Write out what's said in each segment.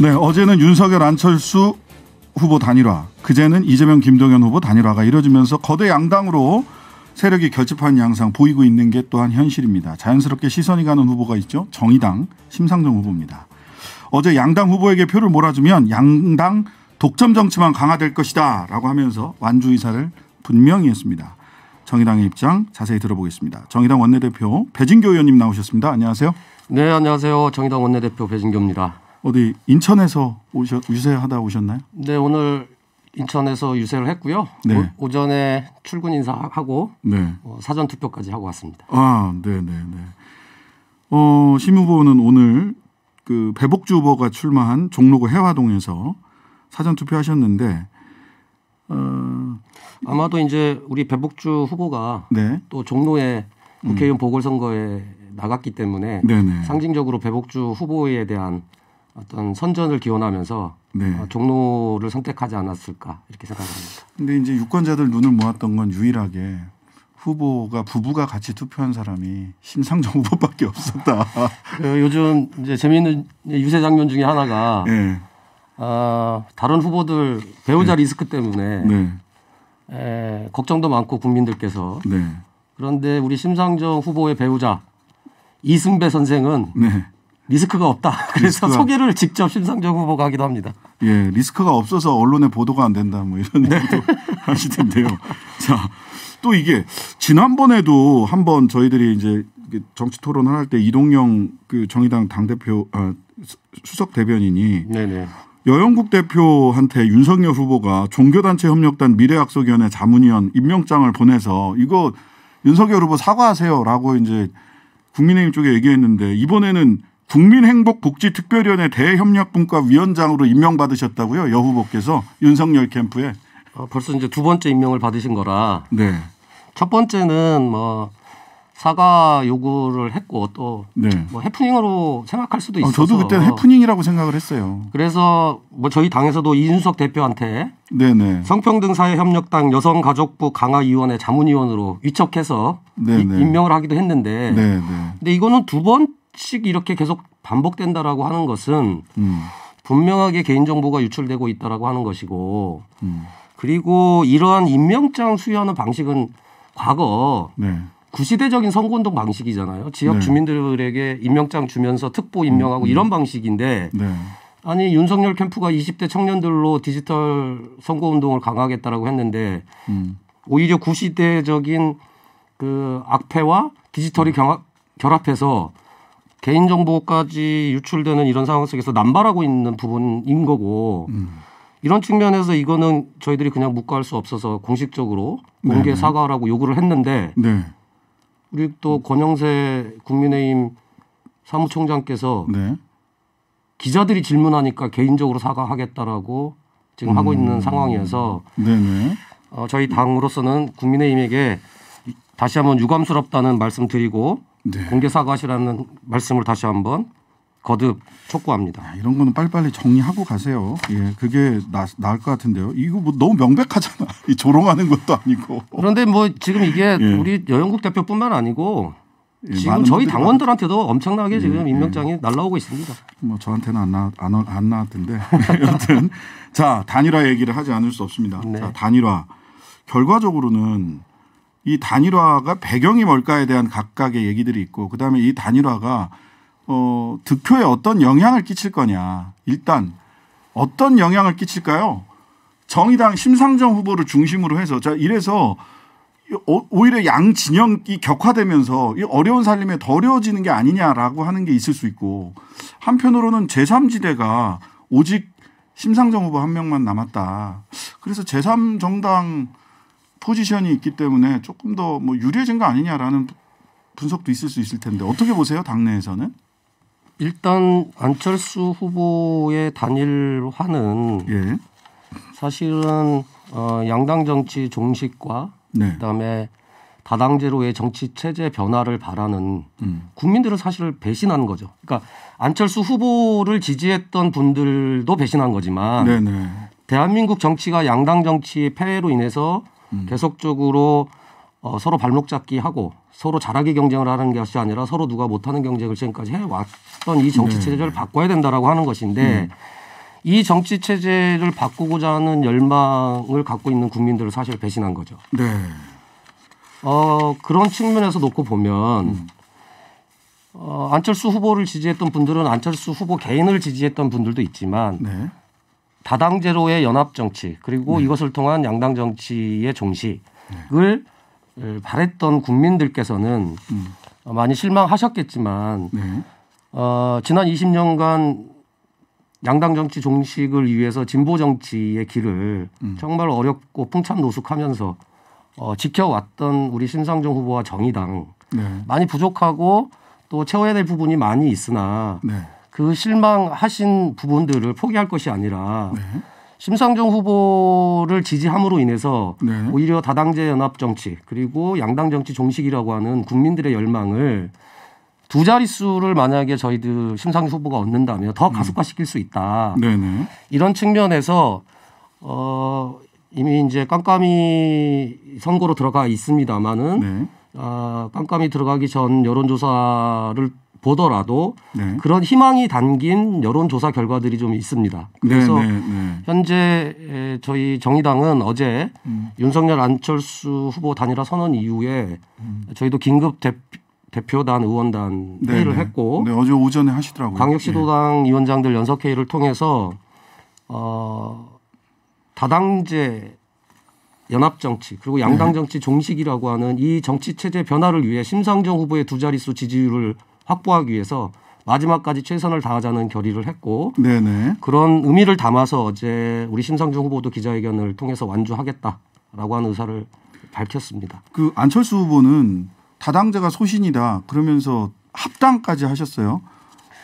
네, 어제는 윤석열 안철수 후보 단일화, 그제는 이재명 김동연 후보 단일화가 이뤄지면서 거대 양당으로 세력이 결집하는 양상 보이고 있는 게 또한 현실입니다. 자연스럽게 시선이 가는 후보가 있죠. 정의당 심상정 후보입니다. 어제 양당 후보에게 표를 몰아주면 양당 독점 정치만 강화될 것이다 라고 하면서 완주 의사를 분명히 했습니다. 정의당의 입장 자세히 들어보겠습니다. 정의당 원내대표 배진교 의원님 나오셨습니다. 안녕하세요. 네, 안녕하세요. 정의당 원내대표 배진교입니다. 어디 인천에서 유세하다 오셨나요? 네, 오늘 인천에서 유세를 했고요. 네. 오전에 출근 인사하고 네. 사전 투표까지 하고 왔습니다. 아, 네네네. 심 후보는 오늘 그 배복주 후보가 출마한 종로구 해화동에서 사전 투표하셨는데 아마도 이제 우리 배복주 후보가 네. 또 종로에 국회의원 보궐선거에 나갔기 때문에 네네. 상징적으로 배복주 후보에 대한 어떤 선전을 기원하면서 네. 종로를 선택하지 않았을까 이렇게 생각합니다. 근데 이제 유권자들 눈을 모았던 건 유일하게 후보가 부부가 같이 투표한 사람이 심상정 후보밖에 없었다. 요즘 이제 재미있는 유세 장면 중에 하나가 네. 다른 후보들 배우자 리스크 때문에 네. 걱정도 많고 국민들께서 네. 그런데 우리 심상정 후보의 배우자 이승배 선생은 네. 리스크가 없다. 그래서 소개를 직접 심상정 후보가 하기도 합니다. 예, 리스크가 없어서 언론에 보도가 안 된다 뭐 이런 얘기도 하시던데요. 자, 또 이게 지난번에도 한번 저희들이 이제 정치 토론을 할 때 이동영 그 정의당 당대표 수석 대변인이 네네. 여영국 대표한테 윤석열 후보가 종교단체 협력단 미래약속위원회 자문위원 임명장을 보내서 이거 윤석열 후보 사과하세요라고 이제 국민의힘 쪽에 얘기했는데 이번에는 국민행복복지특별위원회 대협력분과 위원장으로 임명받으셨다고요? 여 후보께서 윤석열 캠프에. 벌써 이제 두 번째 임명을 받으신 거라. 네. 첫 번째는 뭐 사과 요구를 했고 또 뭐 해프닝으로 생각할 수도 있어서. 저도 그때는 해프닝이라고 생각을 했어요. 그래서 뭐 저희 당에서도 이준석 대표한테 네네. 성평등사회협력당 여성가족부 강화위원회 자문위원으로 위촉해서 임명을 하기도 했는데. 네네. 근데 이거는 두 번씩 이렇게 계속 반복된다라고 하는 것은 분명하게 개인정보가 유출되고 있다라고 하는 것이고 그리고 이러한 임명장 수여하는 방식은 과거 구시대적인 선거운동 방식이잖아요. 지역 주민들에게 임명장 주면서 특보 임명하고 이런 방식인데 아니 윤석열 캠프가 20대 청년들로 디지털 선거운동을 강화하겠다라고 했는데 오히려 구시대적인 그 악패와 디지털이 결합해서 개인정보까지 유출되는 이런 상황 속에서 남발하고 있는 부분인 거고 이런 측면에서 이거는 저희들이 그냥 묵과할 수 없어서 공식적으로 공개 사과라고 요구를 했는데 우리 또 권영세 국민의힘 사무총장께서 기자들이 질문하니까 개인적으로 사과하겠다라고 지금 하고 있는 상황이어서 저희 당으로서는 국민의힘에게 다시 한번 유감스럽다는 말씀드리고 공개 사과하시라는 말씀을 다시 한번 거듭 촉구합니다. 이런 거는 빨리빨리 정리하고 가세요. 예, 그게 나을 것 같은데요. 이거 뭐 너무 명백하잖아. 이 조롱하는 것도 아니고. 그런데 뭐 지금 이게 우리 여영국 대표뿐만 아니고 지금 저희 당원들한테도 엄청나게 지금 임명장이 날라오고 있습니다. 뭐 저한테는 안 나왔던데. 여튼 자 단일화 얘기를 하지 않을 수 없습니다. 자, 단일화 결과적으로는 이 단일화가 배경이 뭘까에 대한 각각의 얘기들이 있고 그다음에 이 단일화가 득표에 어떤 영향을 끼칠 거냐. 일단 어떤 영향을 끼칠까요? 정의당 심상정 후보를 중심으로 해서 자 이래서 오히려 양 진영이 격화되면서 이 어려운 살림에 더 어려워지는 게 아니냐라고 하는 게 있을 수 있고 한편으로는 제3지대가 오직 심상정 후보 한 명만 남았다. 그래서 제3정당 포지션이 있기 때문에 조금 더 뭐 유리해진 거 아니냐라는 분석도 있을 수 있을 텐데 어떻게 보세요? 당내에서는? 일단 안철수 후보의 단일화는 사실은 양당 정치 종식과 그다음에 다당제로의 정치 체제 변화를 바라는 국민들은 사실 배신한 거죠. 그러니까 안철수 후보를 지지했던 분들도 배신한 거지만 대한민국 정치가 양당 정치의 폐해로 인해서 계속적으로 서로 발목 잡기 하고 서로 잘하기 경쟁을 하는 것이 아니라 서로 누가 못하는 경쟁을 지금까지 해왔던 이 정치 체제를 바꿔야 된다라고 하는 것인데 이 정치 체제를 바꾸고자 하는 열망을 갖고 있는 국민들을 사실 배신한 거죠. 네. 그런 측면에서 놓고 보면 안철수 후보를 지지했던 분들은 안철수 후보 개인을 지지했던 분들도 있지만 네. 다당제로의 연합 정치 그리고 이것을 통한 양당 정치의 종식을 바랬던 국민들께서는 많이 실망하셨겠지만 네. 지난 20년간 양당 정치 종식을 위해서 진보 정치의 길을 정말 어렵고 풍참노숙하면서 지켜왔던 우리 심상정 후보와 정의당 네. 많이 부족하고 또 채워야 될 부분이 많이 있으나 네. 그 실망하신 부분들을 포기할 것이 아니라 네. 심상정 후보를 지지함으로 인해서 네. 오히려 다당제 연합 정치 그리고 양당 정치 종식이라고 하는 국민들의 열망을 두 자릿수를 만약에 저희들 심상정 후보가 얻는다면 더 가속화시킬 수 있다. 네네. 이런 측면에서 이미 이제 깜깜이 선거로 들어가 있습니다만은 네. 깜깜이 들어가기 전 여론조사를 보더라도 네. 그런 희망이 담긴 여론조사 결과들이 좀 있습니다. 그래서 현재 저희 정의당은 어제 윤석열 안철수 후보 단일화 선언 이후에 저희도 긴급 대표단 의원단 회의를 했고 네, 어제 오전에 하시더라고요. 광역시도당 위원장들 연석회의를 통해서 다당제 연합정치 그리고 양당정치 종식이라고 하는 이 정치체제 변화를 위해 심상정 후보의 두 자릿수 지지율을 확보하기 위해서 마지막까지 최선을 다하자는 결의를 했고 네네. 그런 의미를 담아서 어제 우리 심상정 후보도 기자회견을 통해서 완주하겠다라고 하는 의사를 밝혔습니다. 그 안철수 후보는 다당제가 소신이다 그러면서 합당까지 하셨어요.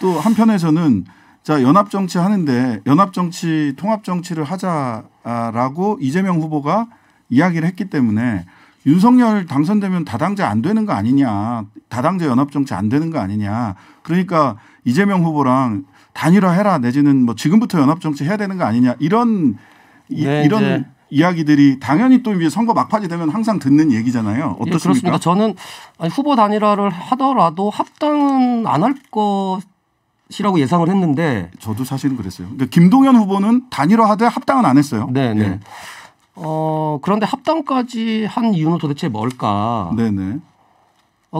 또 한편에서는 자 연합정치 하는데 연합정치 통합정치를 하자라고 이재명 후보가 이야기를 했기 때문에 윤석열 당선되면 다당제 안 되는 거 아니냐. 다당제 연합정치 안 되는 거 아니냐. 그러니까 이재명 후보랑 단일화해라 내지는 뭐 지금부터 연합정치 해야 되는 거 아니냐. 이런 이런 이야기들이 당연히 또 이제 선거 막판이 되면 항상 듣는 얘기잖아요. 어떻습니까? 예, 그렇습니다. 저는 후보 단일화를 하더라도 합당은 안 할 것이라고 예상을 했는데 저도 사실은 그랬어요. 그러니까 김동연 후보는 단일화하되 합당은 안 했어요. 네네. 네. 그런데 합당까지 한 이유는 도대체 뭘까? 네네.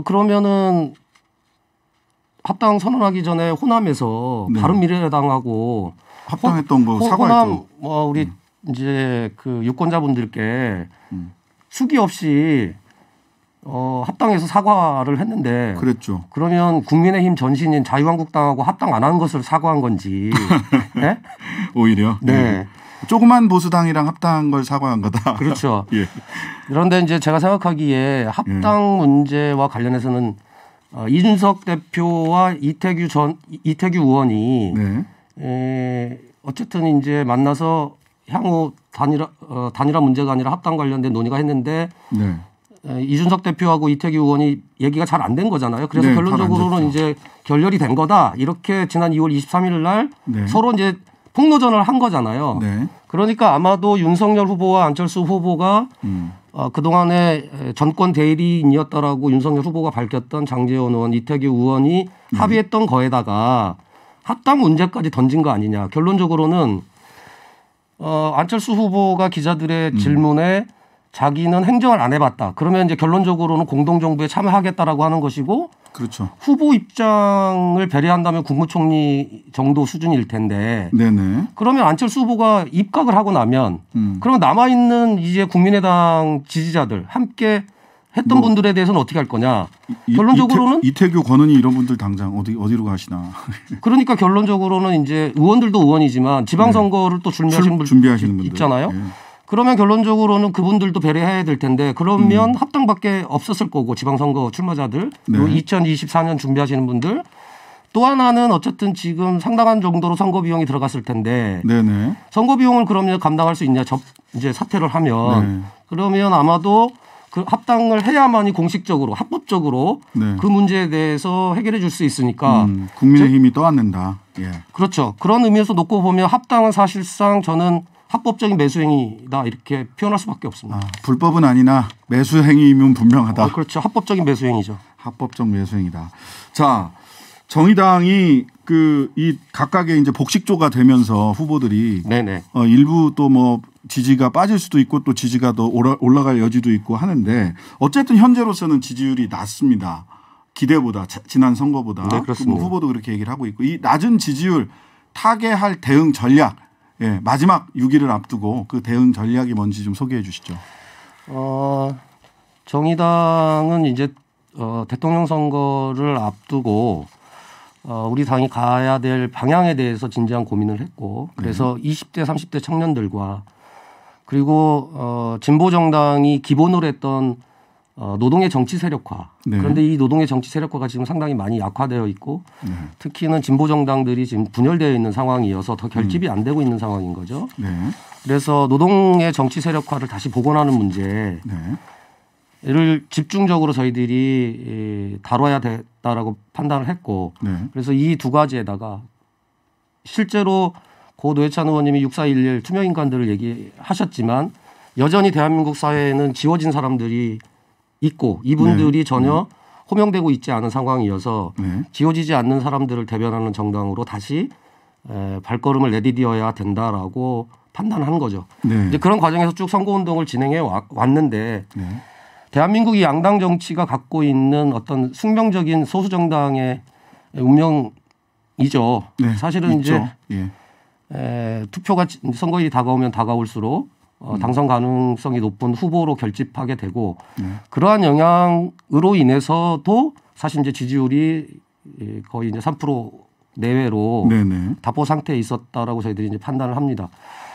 그러면은 합당 선언하기 전에 호남에서 네. 바른미래당하고 합당했던 거 사과했죠. 호남 우리 이제 그 유권자분들께 수기 없이 합당해서 사과를 했는데 그랬죠. 그러면 국민의힘 전신인 자유한국당하고 합당 안 한 것을 사과한 건지 네? 오히려 네. 조그만 보수당이랑 합당한 걸 사과한 거다. 그렇죠. 예. 그런데 이제 제가 생각하기에 합당 문제와 관련해서는 이준석 대표와 이태규 의원이 어쨌든 이제 만나서 향후 단일화 문제가 아니라 합당 관련된 논의가 했는데 네. 이준석 대표하고 이태규 의원이 얘기가 잘 안 된 거잖아요. 그래서 결론적으로는 이제 결렬이 된 거다. 이렇게 지난 2월 23일 날 서로 이제 폭로전을 한 거잖아요. 네. 그러니까 아마도 윤석열 후보와 안철수 후보가 그동안의 정권 대리인이었다라고 윤석열 후보가 밝혔던 장제원 의원, 이태규 의원이 합의했던 거에다가 합당 문제까지 던진 거 아니냐. 결론적으로는 안철수 후보가 기자들의 질문에 자기는 행정을 안 해봤다. 그러면 이제 결론적으로는 공동정부에 참여하겠다라고 하는 것이고 그렇죠. 후보 입장을 배려한다면 국무총리 정도 수준일 텐데 네네. 그러면 안철수 후보가 입각을 하고 나면 그러면 남아있는 이제 국민의당 지지자들 함께 했던 분들에 대해서는 어떻게 할 거냐. 결론적으로는 이태규, 권은희 이런 분들 당장 어디로 가시나. 그러니까 결론적으로는 이제 의원들도 의원이지만 지방선거를 또 준비하시는 분들 있잖아요. 네. 그러면 결론적으로는 그분들도 배려해야 될 텐데 그러면 합당밖에 없었을 거고 지방선거 출마자들 그리고 2024년 준비하시는 분들 또 하나는 어쨌든 지금 상당한 정도로 선거 비용이 들어갔을 텐데 선거 비용을 그러면 감당할 수 있냐 이제 사퇴를 하면 그러면 아마도 그 합당을 해야만이 공식적으로 합법적으로 그 문제에 대해서 해결해 줄 수 있으니까 국민의힘이 떠안는다. 예. 그렇죠. 그런 의미에서 놓고 보면 합당은 사실상 저는 합법적인 매수행위다 이렇게 표현할 수밖에 없습니다. 불법은 아니나 매수행위이면 분명하다. 그렇죠. 합법적인 매수행위죠. 합법적 매수행위다. 자, 정의당이 이 각각의 이제 복식조가 되면서 후보들이 일부 또 뭐 지지가 빠질 수도 있고 또 지지가 더 올라갈 여지도 있고 하는데 어쨌든 현재로서는 지지율이 낮습니다. 기대보다 지난 선거보다. 네, 그렇습니다. 뭐 후보도 그렇게 얘기를 하고 있고 이 낮은 지지율 타개할 대응 전략 마지막 6일을 앞두고 그 대응 전략이 뭔지 좀 소개해 주시죠. 정의당은 이제 대통령 선거를 앞두고 우리 당이 가야 될 방향에 대해서 진지한 고민을 했고 그래서 20대 30대 청년들과 그리고 진보 정당이 기본으로 했던 노동의 정치 세력화. 그런데 이 노동의 정치 세력화가 지금 상당히 많이 약화되어 있고 특히는 진보 정당들이 지금 분열되어 있는 상황이어서 더 결집이 안 되고 있는 상황인 거죠. 그래서 노동의 정치 세력화를 다시 복원하는 문제를 집중적으로 저희들이 다뤄야 됐다라고 판단을 했고 그래서 이 두 가지에다가 실제로 고 노회찬 의원님이 6411 투명인간들을 얘기하셨지만 여전히 대한민국 사회에는 지워진 사람들이 있고 이분들이 전혀 호명되고 있지 않은 상황이어서 지워지지 않는 사람들을 대변하는 정당으로 다시 발걸음을 내디뎌야 된다라고 판단한 거죠. 이제 그런 과정에서 쭉 선거운동을 진행해 왔는데 대한민국이 양당 정치가 갖고 있는 어떤 숙명적인 소수 정당의 운명이죠. 사실은 있죠. 이제 투표가 선거일이 다가오면 다가올수록 당선 가능성이 높은 후보로 결집하게 되고 그러한 영향으로 인해서도 사실 이제 지지율이 거의 이제 3% 내외로 답보 상태에 있었다라고 저희들이 이제 판단을 합니다.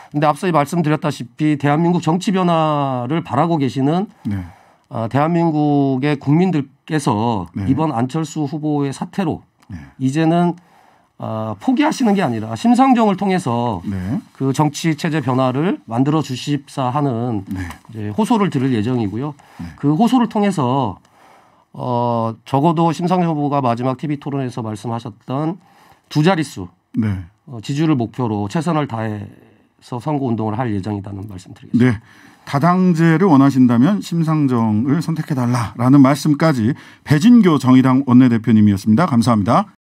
그런데 앞서 말씀드렸다시피 대한민국 정치 변화를 바라고 계시는 대한민국의 국민들께서 이번 안철수 후보의 사태로 이제는 포기하시는 게 아니라 심상정을 통해서 그 정치 체제 변화를 만들어 주십사 하는 이제 호소를 들을 예정이고요. 그 호소를 통해서 적어도 심상정 후보가 마지막 TV 토론에서 말씀하셨던 두 자릿수 지지율을 목표로 최선을 다해서 선거 운동을 할 예정이라는 말씀드리겠습니다. 다당제를 원하신다면 심상정을 선택해달라라는 말씀까지 배진교 정의당 원내대표님이었습니다. 감사합니다.